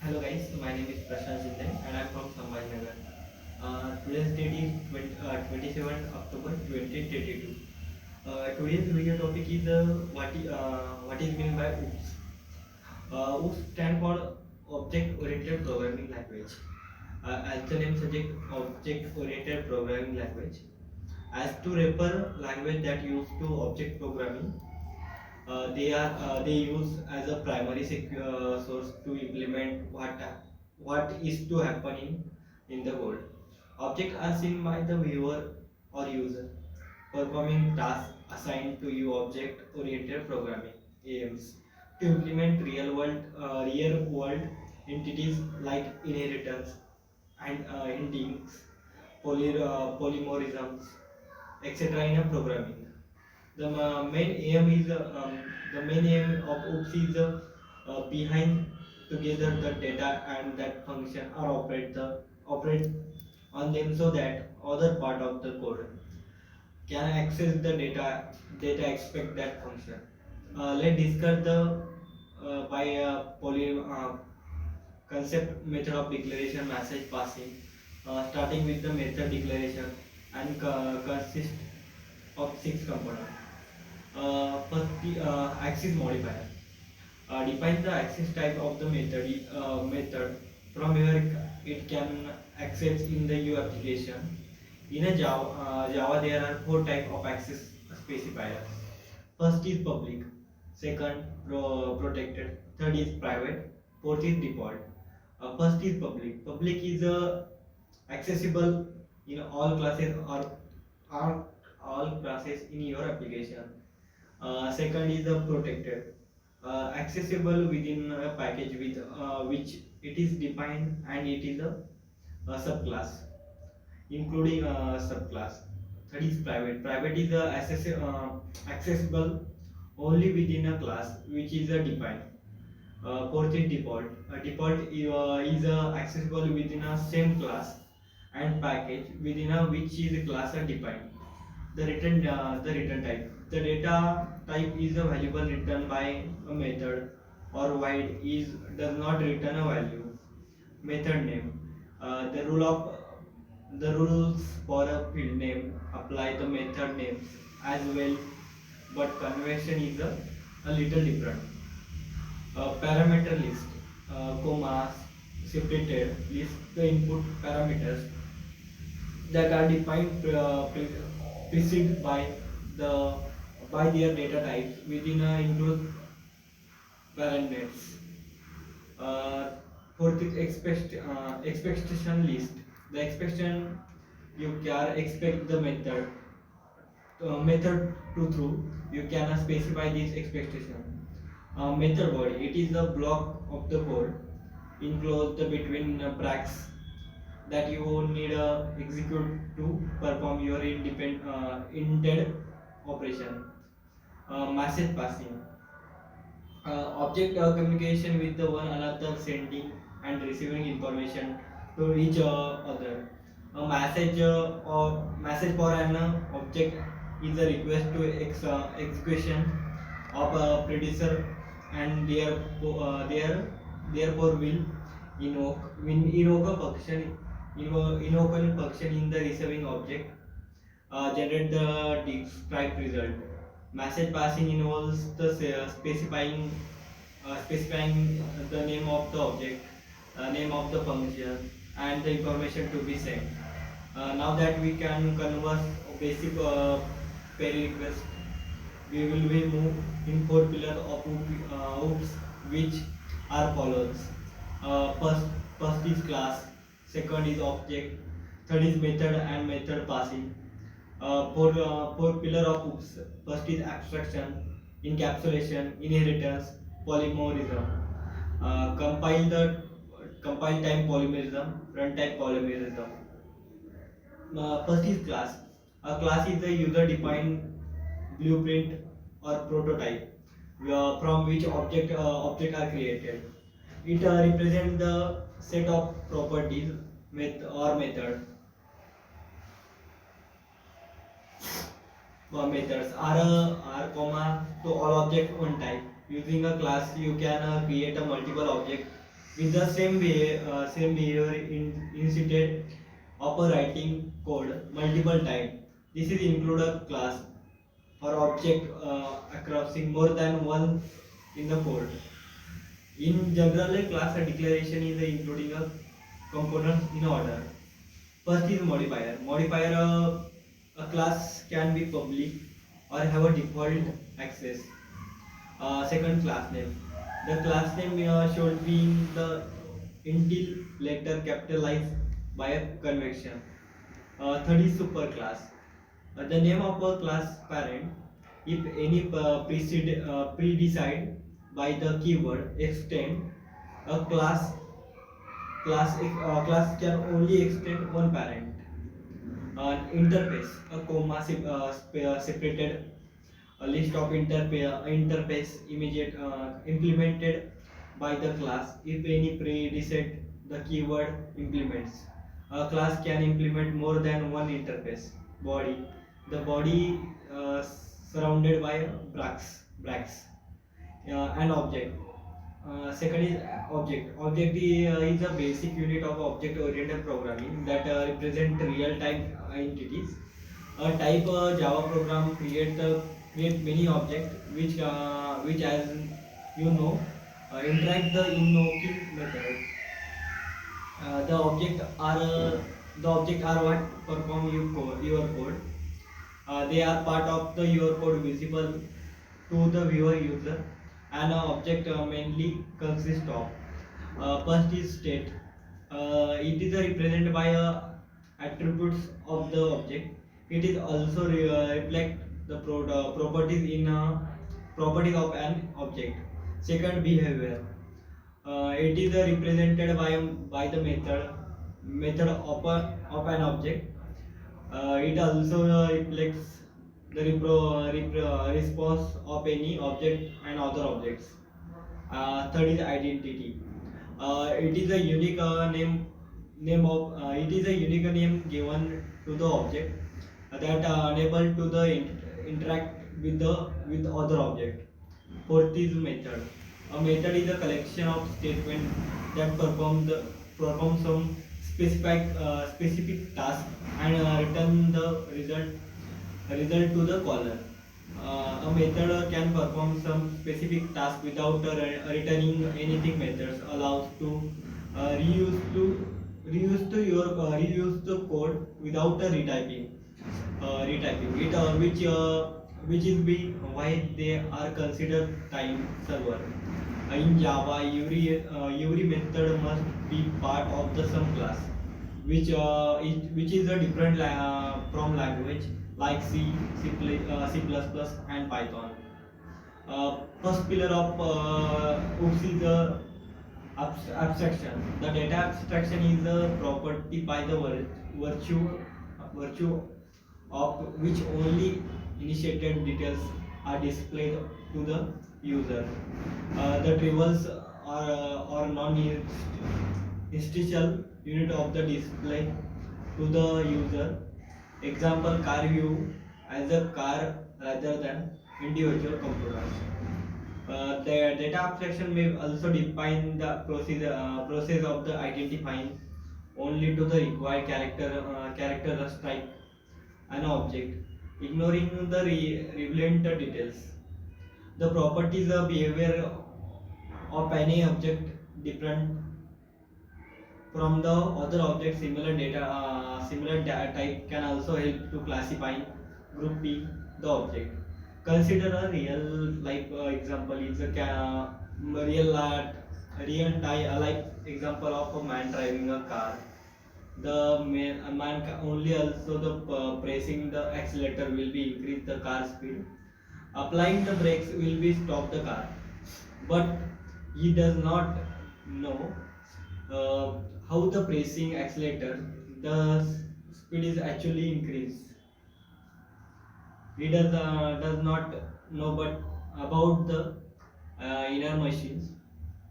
Hello guys, my name is Prashant Shinde and I'm from Sambhajinagar. Today's date is 27 October 2022. Today's video topic is what is meant by OOPS. OOPS stand for Object Oriented Programming Language. As the name suggests, Object Oriented Programming Language. As to refer language that used to object programming, they use as a primary source to implement what is to happen in the world. Objects are seen by the viewer or user performing tasks assigned to you. Object oriented programming aims to implement real world entities like inheritance and endings, polymorphisms, etc. in a programming. Main aim is the main aim of OOPS is behind together the data and that function are operate on them so that other part of the code can access the data expect that function. Let's discuss the by poly concept method of declaration message passing, starting with the method declaration and consists of six components. First, the access modifier. Define the access type of the method from where it can access in the U application. In a Java there are four types of access specifiers. First is public, second protected, third is private, fourth is default. First is public. Public is accessible in all classes or all classes in your application. Second is the protected, accessible within a package with which it is defined and it is a subclass, including a subclass. Third is private. Private is accessible only within a class which is defined. Fourth is default. Default is accessible within a same class and package within a which is a class are defined. The return type. The data type is a variable returned by a method or void is does not return a value. Method name. The rules for a field name apply the method names as well, but convention is a little different. Parameter list, commas, separated list the input parameters that are defined preceded the by their data types within a include parentlets. Uh, Fourth is expectation list. The expectation you can expect the method to through. You can specify this expectation. Method body. It is a block of the code enclosed between brackets that you need execute to perform your intended operation. Message passing, object communication with the one another, sending and receiving information to each other. A message or message for an object is a request to execution of a predecessor and therefore will invoke a function invoke a function in the receiving object, generate the described result. Message passing involves the specifying the name of the object, name of the function, and the information to be sent. Now that we can converse basic query request, we will be move in four pillars of OOPS, which are follows. First is class, second is object, third is method and method passing. Four pillar of OOPS. First is abstraction, encapsulation, inheritance, polymorphism. Compile time polymorphism, runtime polymorphism. First is class. A class is a user-defined blueprint or prototype from which object are created. It represents the set of properties or methods are comma to all object one type. Using a class, you can create a multiple object with the same behavior instead of writing code multiple times. This is include a class or object crossing more than one in the code. In general, a class declaration is including a components in order. First is modifier. Modifier a class can be public or have a default access. Second, class name. The class name should be in the until later capitalized by a convention. Third is superclass. The name of a class parent, if any pre-decide by the keyword extend a class can only extend one parent. Interface, a comma separated a list of interface immediate implemented by the class. If any preset the keyword implements, a class can implement more than one interface. Body, the body surrounded by brackets. An object. Second is object. Object is a basic unit of object-oriented programming that represent real-time entities. A type Java program create many objects which as you know interact the invoking method. The object are what perform your code. They are part of the your code visible to the viewer user. An object mainly consists of first is state. It is represented by attributes of the object. It is also reflect the properties in properties of an object. Second, behavior. It is represented by the method of an object. It also reflects the response of any object and other objects. Third is identity. It is a unique it is a unique name given to the object that enable to the interact with other object. Fourth is method. A method is a collection of statements that perform some specific task and return the result to the caller. A method can perform some specific task without returning anything. Methods allows to reuse the code without retyping it, which is why they are considered time server. In Java, every method must be part of the some class, which is a different from language like C++, and Python. First pillar of OOPS is the abstraction. The data abstraction is a property by the virtue of which only initiated details are displayed to the user. The tribals or non-instantial unit of the display to the user. Example, car view as a car rather than individual computers. The data abstraction may also define the process of the identifying only to the required character strike an object, ignoring the relevant details. The properties of behavior of any object different from the other object. Similar data type can also help to classify grouping the object. Consider a real life example is a life example of a man driving a car. The a man only also the pressing the accelerator will be increase the car speed. Applying the brakes will be stop the car, but he does not know uh, how the pressing accelerator the speed is actually increased. He does not know but about the inner machines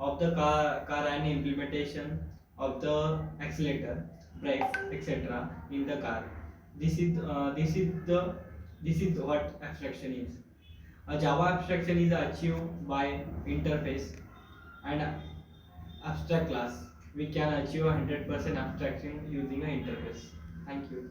of the car and implementation of the accelerator, brakes, etc. in the car. This is what abstraction is. A Java abstraction is achieved by interface and abstract class. We can achieve 100% abstraction using an interface. Thank you.